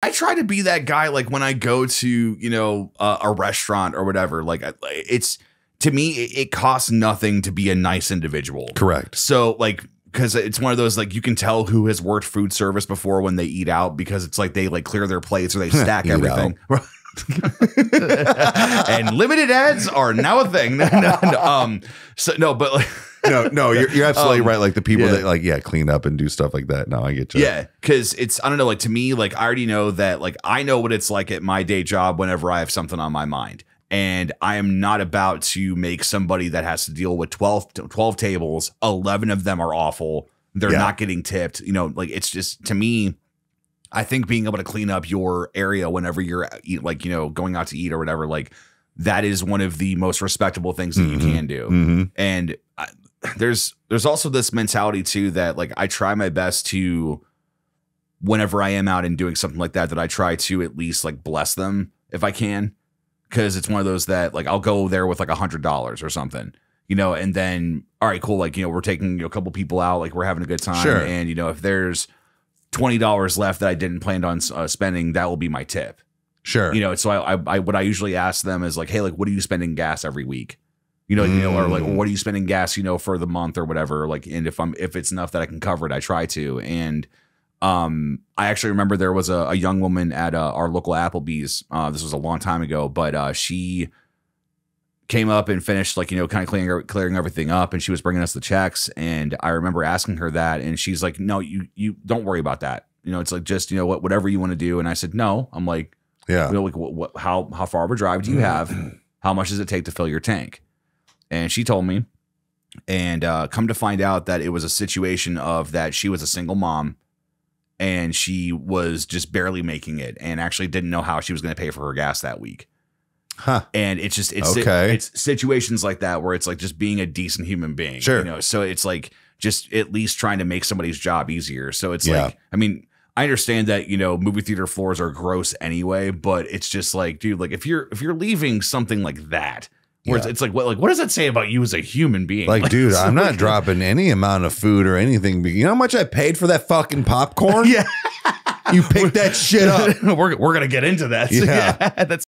I try to be that guy, like when I go to, you know, a restaurant or whatever, like it's, to me, it costs nothing to be a nice individual. Correct. So like, because it's one of those, like, you can tell who has worked food service before when they eat out, because it's like they like clear their plates or they stack everything. And limited ads are now a thing. But like, no, you're absolutely right. Like the people that like, clean up and do stuff like that. No, I get you. Yeah. Cause it's, I don't know, like to me, like I already know that, like, I know what it's like at my day job whenever I have something on my mind, and I am not about to make somebody that has to deal with 12 tables, 11 of them are awful. They're not getting tipped. You know, like it's just, to me, I think being able to clean up your area whenever you're like, you know, going out to eat or whatever, like that is one of the most respectable things that you can do. And there's also this mentality too, that like I try my best to, whenever I am out and doing something like that, that I try to at least like bless them if I can. Cause it's one of those that like, I'll go there with like $100 or something, you know, and then, all right, cool. Like, you know, we're taking, you know, a couple people out, like we're having a good time. Sure. And, you know, if there's $20 left that I didn't plan on spending, that will be my tip. Sure. You know, so I what I usually ask them is like, hey, like, what are you spending gas every week? You know, or like, what are you spending gas, you know, for the month or whatever? Like, and if it's enough that I can cover it, I try to. And I actually remember there was a young woman at our local Applebee's. This was a long time ago, but she came up and finished, like, you know, kind of clearing everything up, and she was bringing us the checks. And I remember asking her that, and she's like, no, you don't worry about that. You know, it's like, just, you know, whatever you want to do. And I said, no. I'm like, you know, like how far of a drive do you have? How much does it take to fill your tank? And she told me, and come to find out that it was a situation of that she was a single mom, and she was just barely making it, and actually didn't know how she was going to pay for her gas that week. Huh. And it's just, it's situations like that where it's like just being a decent human being. Sure. You know, so it's like just at least trying to make somebody's job easier. So it's like, I mean, I understand that, you know, movie theater floors are gross anyway, but it's just like, dude, like if you're leaving something like that, where it's like, what does that say about you as a human being? Like, dude, I'm not dropping any amount of food or anything. You know how much I paid for that fucking popcorn? Yeah. You picked that shit up. We're going to get into that. So Yeah. that's